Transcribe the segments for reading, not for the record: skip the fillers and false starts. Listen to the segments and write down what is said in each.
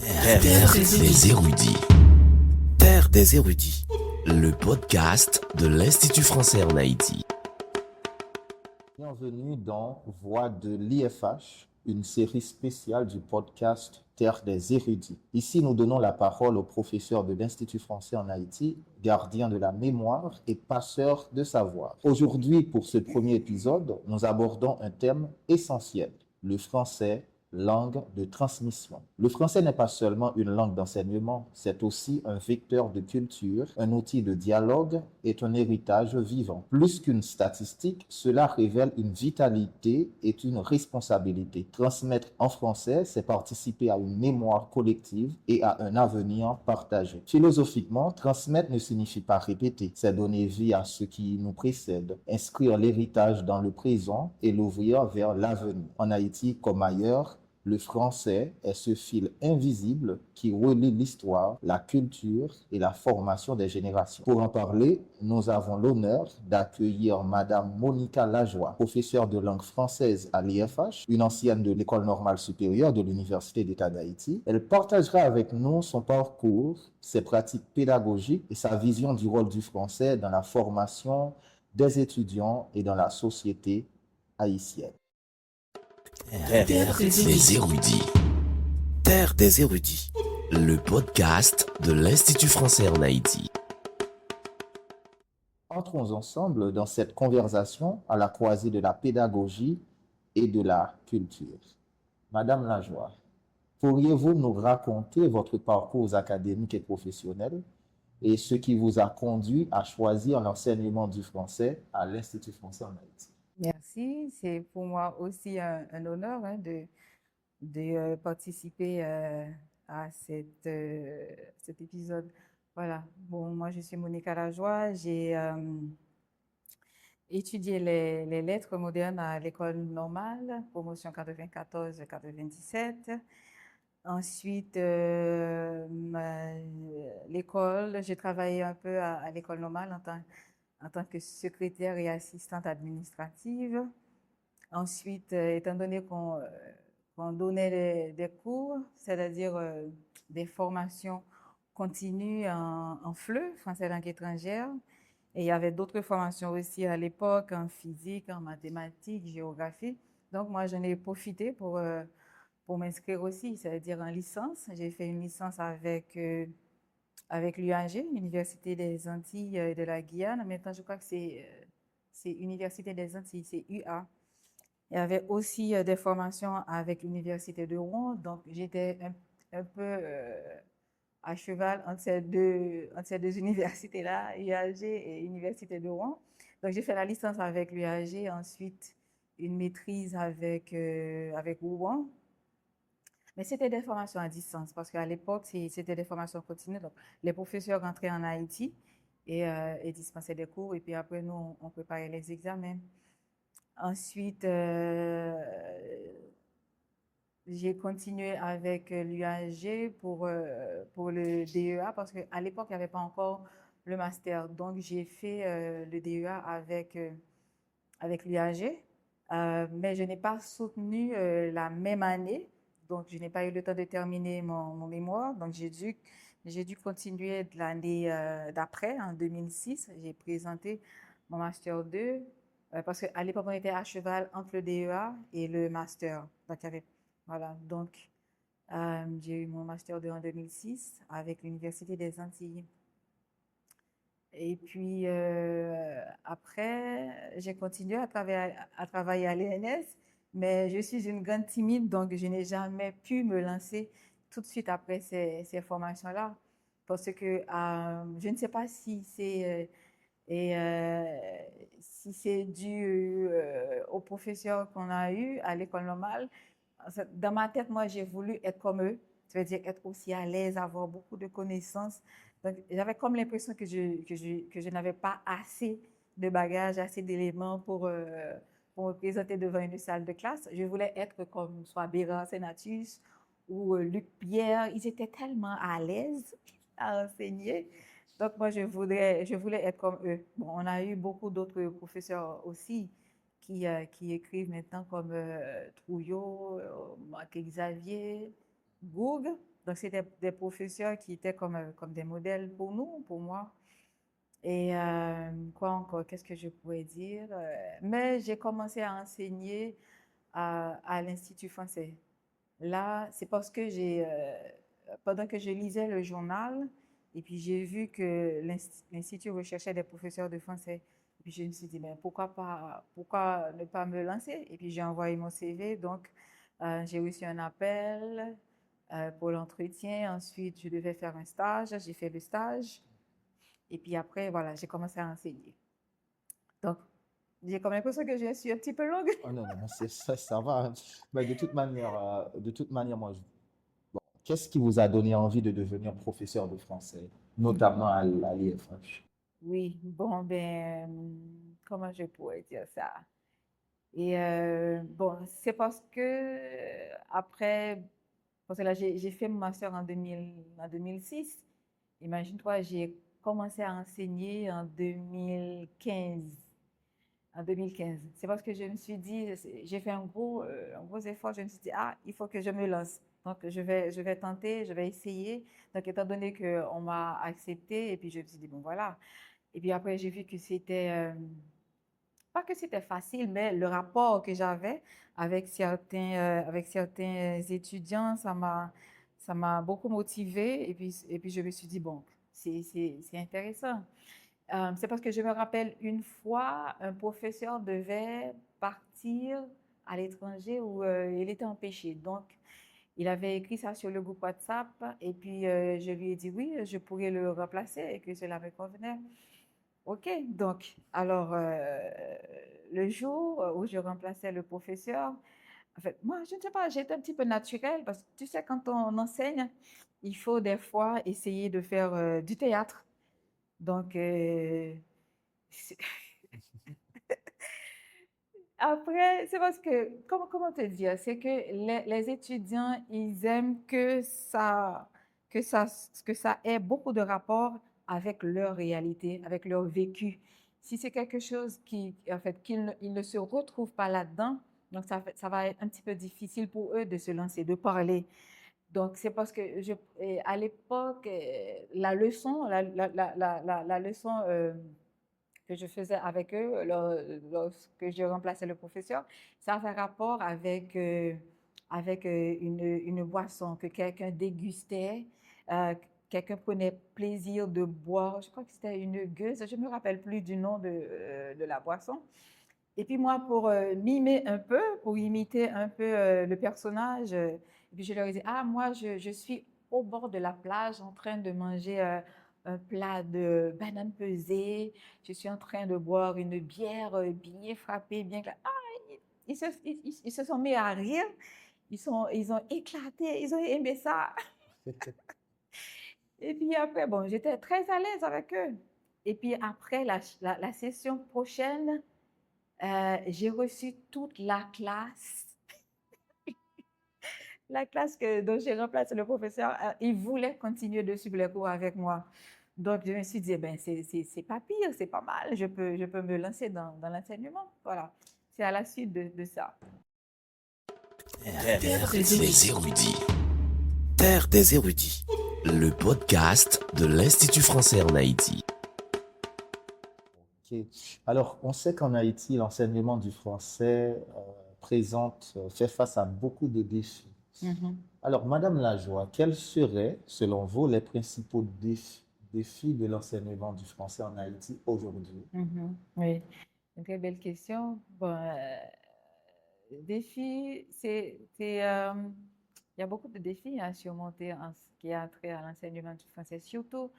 Terre des érudits. Terre des érudits. Le podcast de l'Institut français en Haïti. Bienvenue dans Voix de l'IFH, une série spéciale du podcast Terre des érudits. Ici, nous donnons la parole aux professeurs de l'Institut français en Haïti, gardiens de la mémoire et passeurs de savoir. Aujourd'hui, pour ce premier épisode, nous abordons un thème essentiel, le français, langue de transmission. Le français n'est pas seulement une langue d'enseignement, c'est aussi un vecteur de culture, un outil de dialogue et un héritage vivant. Plus qu'une statistique, cela révèle une vitalité et une responsabilité. Transmettre en français, c'est participer à une mémoire collective et à un avenir partagé. Philosophiquement, transmettre ne signifie pas répéter, c'est donner vie à ce qui nous précède, inscrire l'héritage dans le présent et l'ouvrir vers l'avenir. En Haïti comme ailleurs, le français est ce fil invisible qui relie l'histoire, la culture et la formation des générations. Pour en parler, nous avons l'honneur d'accueillir Madame Monica Lajoie, professeure de langue française à l'IFH, une ancienne de l'École normale supérieure de l'Université d'État d'Haïti. Elle partagera avec nous son parcours, ses pratiques pédagogiques et sa vision du rôle du français dans la formation des étudiants et dans la société haïtienne. Terre des érudits. Terre des érudits. Le podcast de l'Institut français en Haïti. Entrons ensemble dans cette conversation à la croisée de la pédagogie et de la culture. Madame Lajoie, pourriez-vous nous raconter votre parcours académique et professionnel et ce qui vous a conduit à choisir l'enseignement du français à l'Institut français en Haïti? Merci, c'est pour moi aussi un honneur de participer à cet épisode. Voilà, bon, moi je suis Monica Lajoie, j'ai étudié les lettres modernes à l'école normale, promotion 94-97. Ensuite, l'école, j'ai travaillé un peu à l'école normale en tant que secrétaire et assistante administrative. Ensuite, étant donné qu'on donnait des cours, c'est-à-dire des formations continues en FLE, français langue étrangère, et il y avait d'autres formations aussi à l'époque en physique, en mathématiques, géographie. Donc, moi, j'en ai profité pour m'inscrire aussi, c'est-à-dire en licence. J'ai fait une licence avec l'UAG, Université des Antilles et de la Guyane. Maintenant, je crois que c'est Université des Antilles, c'est UA. Il y avait aussi des formations avec l'Université de Rouen. Donc, j'étais un peu à cheval entre ces deux universités-là, UAG et Université de Rouen. Donc, j'ai fait la licence avec l'UAG, ensuite une maîtrise avec Rouen. Mais c'était des formations à distance parce qu'à l'époque, c'était des formations continues. Donc, les professeurs rentraient en Haïti et dispensaient des cours. Et puis après, nous, on préparait les examens. Ensuite, j'ai continué avec l'UAG pour le DEA parce qu'à l'époque, il n'y avait pas encore le master. Donc, j'ai fait le DEA avec l'UAG, mais je n'ai pas soutenu la même année. Donc, je n'ai pas eu le temps de terminer mon mémoire. Donc, j'ai dû continuer de l'année d'après, en 2006. J'ai présenté mon Master 2 parce qu'à l'époque, on était à cheval entre le DEA et le Master. Donc, voilà. Donc, j'ai eu mon Master 2 en 2006 avec l'Université des Antilles. Et puis, après, j'ai continué à travailler à l'ENS, mais je suis une grande timide, donc je n'ai jamais pu me lancer tout de suite après ces formations-là. Parce que je ne sais pas si c'est dû aux professeurs qu'on a eus à l'école normale. Dans ma tête, moi, j'ai voulu être comme eux, c'est-à-dire être aussi à l'aise, avoir beaucoup de connaissances. Donc, j'avais comme l'impression que je n'avais pas assez de bagages, assez d'éléments pour me présenter devant une salle de classe. Je voulais être comme soit Béran Senatus ou Luc Pierre. Ils étaient tellement à l'aise à enseigner. Donc, moi, je voulais être comme eux. Bon, on a eu beaucoup d'autres professeurs aussi qui écrivent maintenant comme Trouillot, Marc Xavier, Google. Donc, c'était des professeurs qui étaient comme des modèles pour nous, pour moi. Et quoi encore? Qu'est-ce que je pourrais dire? Mais j'ai commencé à enseigner à l'Institut français. Là, c'est parce que pendant que je lisais le journal, et puis j'ai vu que l'Institut recherchait des professeurs de français. Et puis je me suis dit, mais pourquoi ne pas me lancer? Et puis j'ai envoyé mon CV. Donc, j'ai reçu un appel pour l'entretien. Ensuite, je devais faire un stage. J'ai fait le stage. Et puis après, voilà, j'ai commencé à enseigner. Donc, j'ai comme l'impression que je suis un petit peu longue. Oh non, non, ça va, hein. Mais de toute manière, qu'est-ce qui vous a donné envie de devenir professeur de français, notamment à l'IFH? Oui, bon, ben, comment je pourrais dire ça? Et bon, c'est parce que après, parce que là, j'ai fait mon master en 2006. Imagine-toi, j'ai commencé à enseigner en 2015. En 2015. C'est parce que je me suis dit, j'ai fait un gros effort. Je me suis dit, ah, il faut que je me lance. Donc, je vais tenter, je vais essayer. Donc, étant donné qu'on m'a accepté, et puis je me suis dit, bon, voilà. Et puis après, j'ai vu que pas que c'était facile, mais le rapport que j'avais avec certains étudiants, ça m'a beaucoup motivée. Et puis, je me suis dit, bon, c'est intéressant. C'est parce que je me rappelle une fois, un professeur devait partir à l'étranger où il était empêché. Donc, il avait écrit ça sur le groupe WhatsApp et puis je lui ai dit oui, je pourrais le remplacer et que cela me convenait. OK, donc, alors, le jour où je remplaçais le professeur, en fait, moi, je ne sais pas, j'étais un petit peu naturelle parce que tu sais, quand on enseigne, il faut des fois essayer de faire du théâtre. Donc, c'est- après, c'est parce que, comment te dire, c'est que les étudiants, ils aiment que ça ait beaucoup de rapport avec leur réalité, avec leur vécu. Si c'est quelque chose en fait, ils ne se retrouvent pas là-dedans, donc ça va être un petit peu difficile pour eux de se lancer, de parler. Donc, c'est parce que à l'époque, la leçon que je faisais avec eux lorsque je remplaçais le professeur, ça avait rapport avec une boisson que quelqu'un dégustait, euh, quelqu'un prenait plaisir de boire. Je crois que c'était une gueuse, je ne me rappelle plus du nom de la boisson. Et puis moi, pour mimer un peu, pour imiter un peu le personnage, et puis je leur ai dit, ah, moi, je suis au bord de la plage en train de manger un plat de banane pesée, je suis en train de boire une bière bien frappée, bien claire. Ah, ils se sont mis à rire, ils ont éclaté, ils ont aimé ça. Et puis après, bon, j'étais très à l'aise avec eux. Et puis après, la session prochaine, j'ai reçu toute la classe dont j'ai remplacé le professeur. Il voulait continuer de suivre les cours avec moi. Donc, je me suis dit, eh ben, c'est pas pire, c'est pas mal. Je peux me lancer dans l'enseignement. Voilà. C'est à la suite de ça. Terre des érudits. Terre des érudits. Le podcast de l'Institut français en Haïti. Ok. Alors, on sait qu'en Haïti, l'enseignement du français fait face à beaucoup de défis. Mhm, Alors, Madame Lajoie, quels seraient, selon vous, les principaux défis de l'enseignement du français en Haïti aujourd'hui? mhm. Oui, une très belle question. Bon, défi, il y a beaucoup de défis à surmonter en ce qui a trait à l'enseignement du français, surtout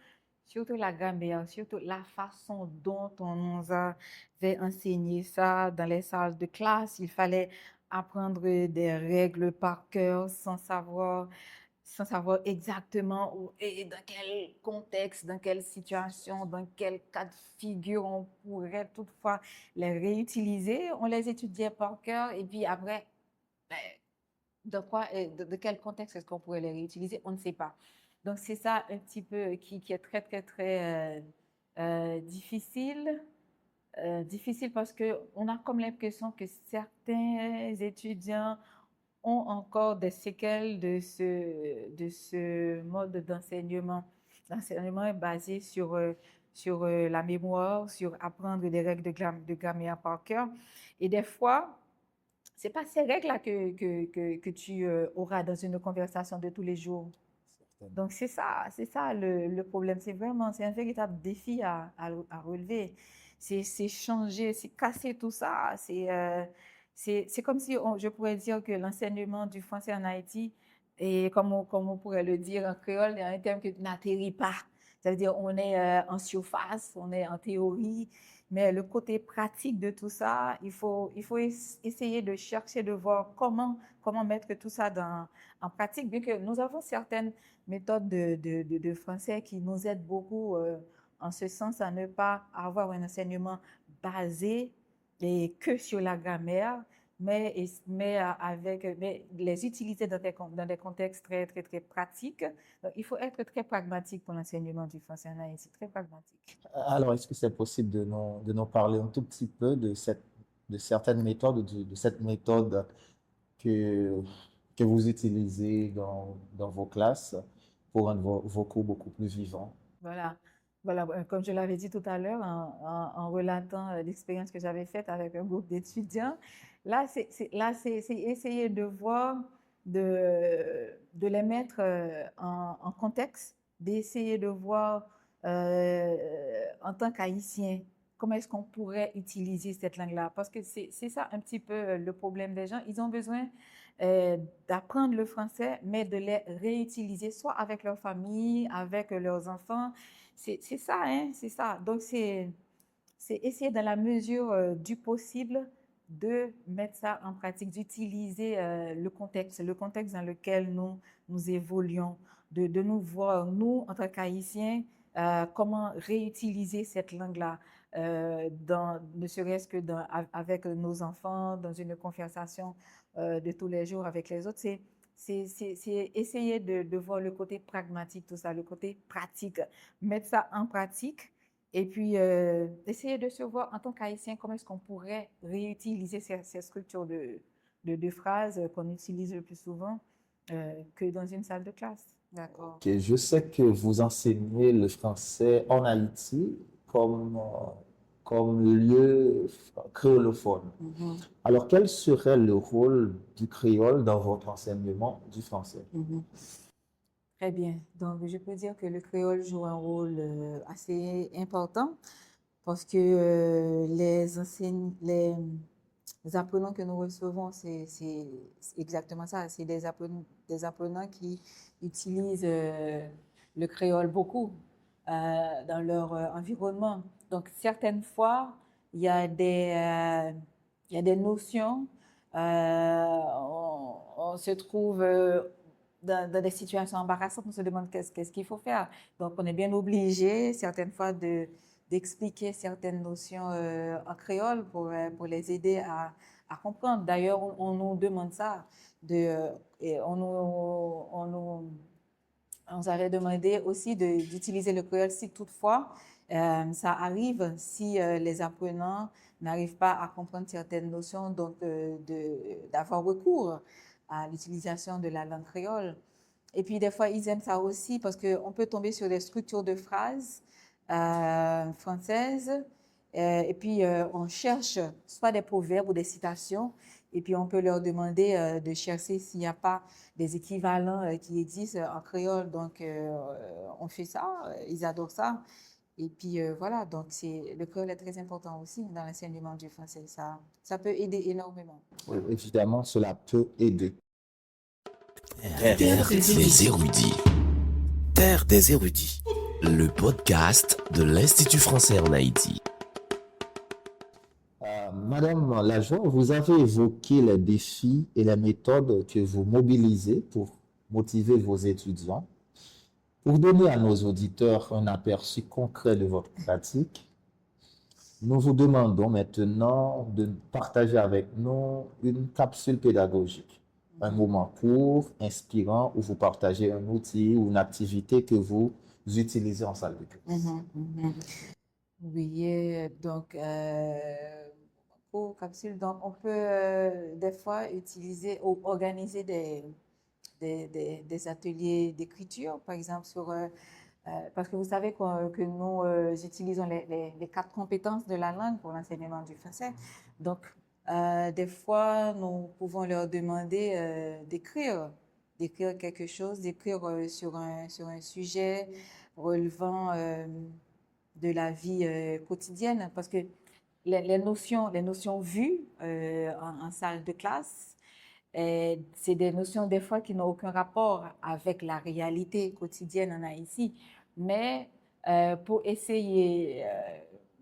la grammaire, surtout la façon dont on nous avait enseigné ça dans les salles de classe. Il fallait apprendre des règles par cœur sans savoir exactement où et dans quel contexte, dans quelle situation, dans quel cas de figure on pourrait toutefois les réutiliser. On les étudiait par cœur et puis après, ben, de quel contexte est-ce qu'on pourrait les réutiliser? On ne sait pas. Donc, c'est ça un petit peu qui est très difficile. Difficile parce qu'on a comme l'impression que certains étudiants ont encore des séquelles de ce mode d'enseignement. L'enseignement est basé sur la mémoire, sur apprendre des règles de grammaire par cœur. Et des fois, ce n'est pas ces règles-là que tu auras dans une conversation de tous les jours. Donc, c'est ça le problème. C'est un véritable défi à relever. C'est changer, c'est casser tout ça. C'est comme si je pourrais dire que l'enseignement du français en Haïti, et comme on pourrait le dire en créole, est un terme qui n'atterrit pas. Ça veut dire on est en surface, on est en théorie, mais le côté pratique de tout ça, il faut essayer de chercher, de voir comment mettre tout ça en pratique, bien que nous avons certaines méthodes de français qui nous aident beaucoup en ce sens à ne pas avoir un enseignement basé et que sur la grammaire, mais les utiliser dans des contextes très, très, très pratiques. Donc, il faut être très pragmatique pour l'enseignement du français en Haïti, très pragmatique. Alors, est-ce que c'est possible de nous parler un tout petit peu de certaines méthodes, de cette méthode que, que vous utilisez dans vos classes pour rendre vos cours beaucoup plus vivants? Voilà. Voilà, comme je l'avais dit tout à l'heure en relatant l'expérience que j'avais faite avec un groupe d'étudiants, là, c'est essayer de voir, de les mettre en contexte, d'essayer de voir en tant qu'Haïtien, comment est-ce qu'on pourrait utiliser cette langue-là. Parce que c'est ça un petit peu le problème des gens. Ils ont besoin d'apprendre le français, mais de les réutiliser soit avec leur famille, avec leurs enfants. C'est ça, hein, c'est ça. Donc, c'est essayer dans la mesure du possible de mettre ça en pratique, d'utiliser le contexte dans lequel nous évoluons, de nous voir, nous, en tant qu'Haïtiens, comment réutiliser cette langue-là, ne serait-ce que avec nos enfants, dans une conversation de tous les jours avec les autres. C'est essayer de voir le côté pragmatique, tout ça, le côté pratique, mettre ça en pratique et puis essayer de se voir en tant qu'Haïtien, comment est-ce qu'on pourrait réutiliser ces structures de phrases qu'on utilise le plus souvent que dans une salle de classe. D'accord. Ok, je sais que vous enseignez le français en Haïti comme lieu créolophone. Alors, quel serait le rôle du créole dans votre enseignement du français? Très bien. Donc, je peux dire que le créole joue un rôle assez important parce que les apprenants que nous recevons, c'est exactement ça. C'est des apprenants qui utilisent le créole beaucoup dans leur environnement. Donc, certaines fois, il y a des notions, on se trouve dans des situations embarrassantes, on se demande qu'est-ce qu'il faut faire. Donc, on est bien obligé, certaines fois, d'expliquer certaines notions en créole pour les aider à comprendre. D'ailleurs, on nous demande ça. Et on nous avait demandé aussi d'utiliser le créole si toutefois ça arrive, si les apprenants n'arrivent pas à comprendre certaines notions, donc d'avoir recours à l'utilisation de la langue créole. Et puis, des fois, ils aiment ça aussi parce qu'on peut tomber sur des structures de phrases françaises et puis on cherche soit des proverbes ou des citations et puis on peut leur demander de chercher s'il n'y a pas des équivalents qui existent en créole. Donc, on fait ça, ils adorent ça. Et puis voilà, donc le créole est très important aussi dans l'enseignement du français. Ça peut aider énormément. Oui, évidemment, cela peut aider. Terre des érudits. Terre des érudits. Le podcast de l'Institut français en Haïti. Madame Lajoie, vous avez évoqué les défis et les méthodes que vous mobilisez pour motiver vos étudiants. Pour donner à nos auditeurs un aperçu concret de votre pratique, nous vous demandons maintenant de partager avec nous une capsule pédagogique, un moment court, inspirant, où vous partagez un outil ou une activité que vous utilisez en salle de classe. Oui, donc co-capsule. Donc, on peut des fois utiliser ou organiser des ateliers d'écriture, par exemple, parce que vous savez que nous utilisons les 4 compétences de la langue pour l'enseignement du français. Donc, des fois, nous pouvons leur demander d'écrire quelque chose, d'écrire sur un sujet relevant de la vie quotidienne, parce que les notions vues en salle de classe, c'est des notions des fois qui n'ont aucun rapport avec la réalité quotidienne en Haïti. Mais pour essayer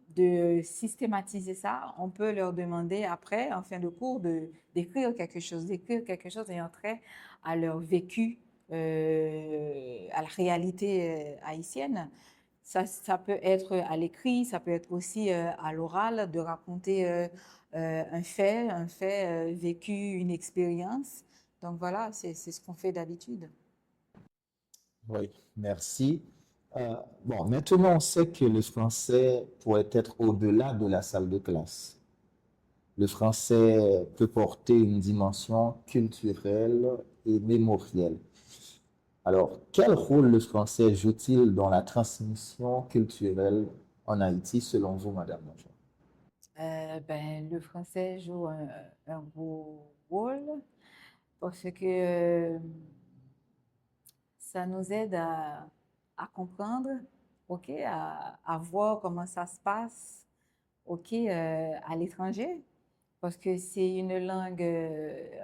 de systématiser ça, on peut leur demander après, en fin de cours, d'écrire quelque chose ayant trait à leur vécu, à la réalité haïtienne. Ça peut être à l'écrit, ça peut être aussi à l'oral, de raconter un fait vécu, une expérience. Donc voilà, c'est ce qu'on fait d'habitude. Oui, merci. Bon, maintenant, on sait que le français pourrait être au-delà de la salle de classe. Le français peut porter une dimension culturelle et mémorielle. Alors, quel rôle le français joue-t-il dans la transmission culturelle en Haïti, selon vous, Madame Bonjour? Le français joue un gros rôle parce que ça nous aide à comprendre, ok, à voir comment ça se passe, ok, à l'étranger, parce que c'est une langue,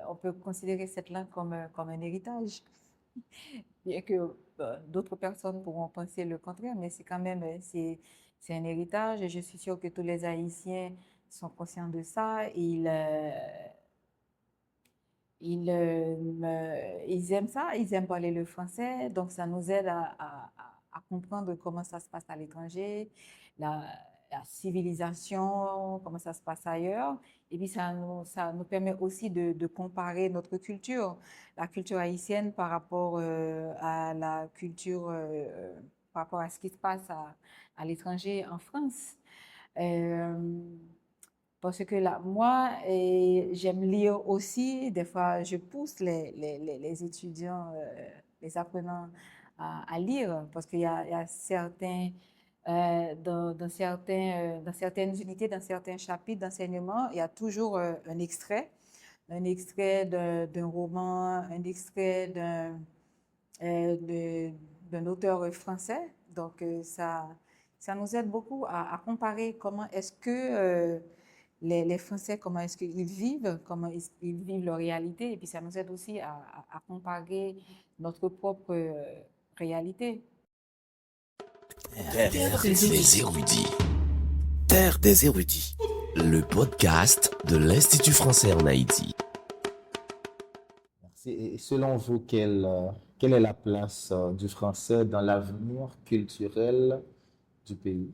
on peut considérer cette langue comme un héritage, bien que d'autres personnes pourront penser le contraire, mais c'est quand même, c'est un héritage et je suis sûre que tous les Haïtiens sont conscients de ça. Ils aiment ça, ils aiment parler le français, donc ça nous aide à comprendre comment ça se passe à l'étranger, la, la civilisation, comment ça se passe ailleurs. Et puis ça nous permet aussi de comparer notre culture, la culture haïtienne par rapport à la culture, par rapport à ce qui se passe à l'étranger en France. Euh, Parce que là, moi, j'aime lire aussi. Des fois, je pousse les étudiants, les apprenants à lire parce qu'il y a certains, dans certaines unités, dans certains chapitres d'enseignement, il y a toujours un extrait d'un roman, un extrait d'un auteur français. Donc, ça nous aide beaucoup à comparer comment est-ce que les Français, comment est-ce qu'ils vivent, comment ils vivent leur réalité. Et puis, ça nous aide aussi à comparer notre propre réalité. Terre des érudits. Terre des érudits. Le podcast de l'Institut français en Haïti. Merci. Et selon vous, quelle est la place du français dans l'avenir culturel du pays?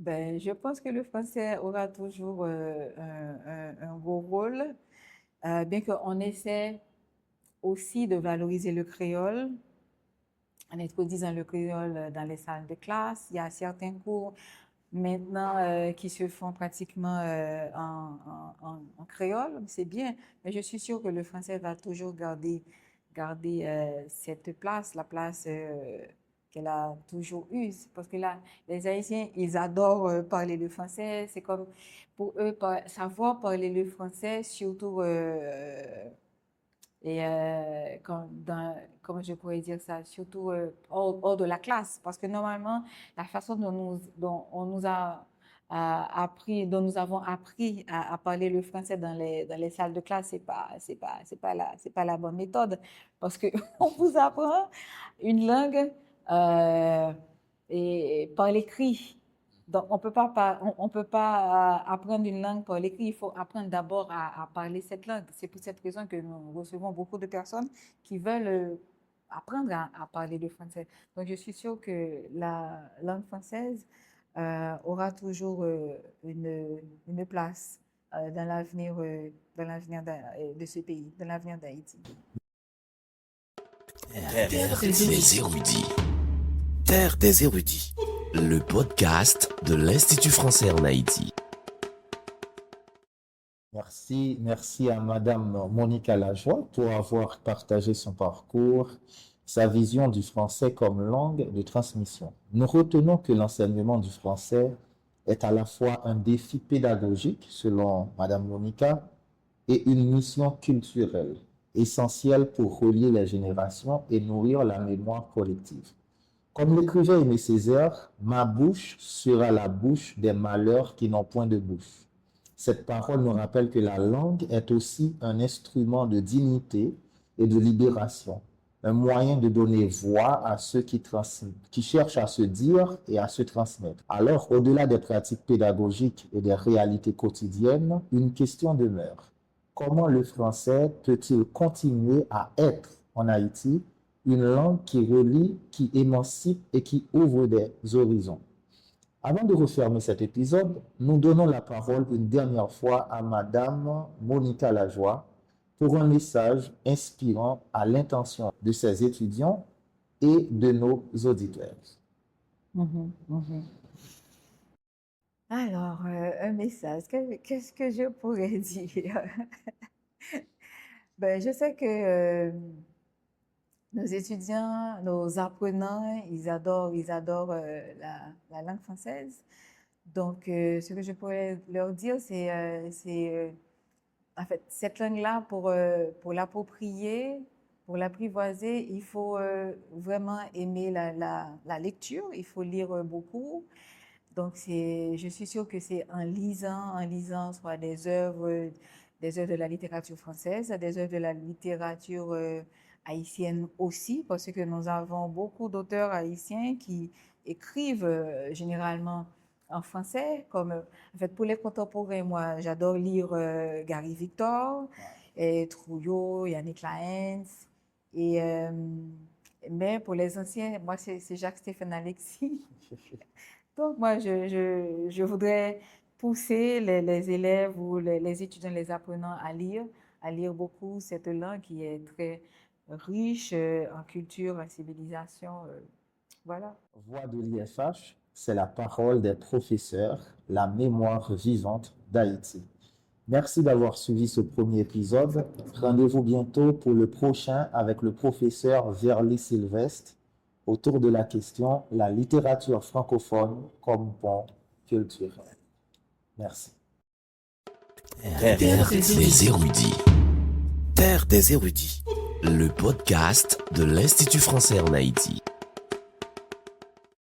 Je pense que le français aura toujours un gros rôle, bien qu'on essaie aussi de valoriser le créole en introduisant le créole dans les salles de classe. Il y a certains cours maintenant qui se font pratiquement en créole, c'est bien, mais je suis sûre que le français va toujours garder cette place, la place qu'elle a toujours eue. Parce que là, les Haïtiens, ils adorent parler le français. C'est comme pour eux, savoir parler le français, surtout comment je pourrais dire ça, surtout hors de la classe. Parce que normalement, la façon dont on nous a appris, dont nous avons appris à parler le français dans les salles de classe, c'est pas la bonne méthode. Parce que on vous apprend une langue par l'écrit. Donc, on peut pas apprendre une langue par l'écrit. Il faut apprendre d'abord à parler cette langue. C'est pour cette raison que nous recevons beaucoup de personnes qui veulent apprendre à parler le français. Donc, je suis sûre que la langue française aura toujours une place dans l'avenir de ce pays, dans l'avenir d'Haïti. Terre des érudits. Terre des érudits. le podcast de l'Institut français en Haïti. Merci à Madame Monica Lajoie pour avoir partagé son parcours, sa vision du français comme langue de transmission. Nous retenons que l'enseignement du français est à la fois un défi pédagogique, selon Madame Monica, et une mission culturelle, essentielle pour relier les générations et nourrir la mémoire collective. Comme l'écrivait Aimé Césaire, ma bouche sera la bouche des malheurs qui n'ont point de bouche. Cette parole nous rappelle que la langue est aussi un instrument de dignité et de libération, un moyen de donner voix à ceux qui cherchent à se dire et à se transmettre. Alors, au-delà des pratiques pédagogiques et des réalités quotidiennes, une question demeure. Comment le français peut-il continuer à être en Haïti une langue qui relie, qui émancipe et qui ouvre des horizons? Avant de refermer cet épisode, nous donnons la parole une dernière fois à Madame Monica Lajoie pour un message inspirant à l'intention de ses étudiants et de nos auditeurs. Alors, un message, qu'est-ce que je pourrais dire? Je sais que nos étudiants, nos apprenants, ils adorent la langue française. Donc, ce que je pourrais leur dire, en fait, cette langue-là, pour l'approprier, pour l'apprivoiser, il faut vraiment aimer la lecture, il faut lire beaucoup. Donc, je suis sûre que c'est en lisant soit des œuvres de la littérature française, des œuvres de la littérature haïtienne aussi, parce que nous avons beaucoup d'auteurs haïtiens qui écrivent généralement en français, comme en fait pour les contemporains, moi j'adore lire Gary Victor, et Trouillot, Yannick Laens, mais pour les anciens, moi c'est Jacques-Stéphane Alexis. Donc moi je voudrais pousser les élèves ou les étudiants, les apprenants à lire beaucoup cette langue qui est très riche en culture, en civilisation. Voilà. Voix de l'IFH, c'est la parole des professeurs, la mémoire vivante d'Haïti. Merci d'avoir suivi ce premier épisode. Rendez-vous bientôt pour le prochain avec le professeur Verly Sylvestre autour de la question la littérature francophone comme pont culturel. Merci. Terre des érudits. Terre des érudits. Le podcast de l'Institut français en Haïti.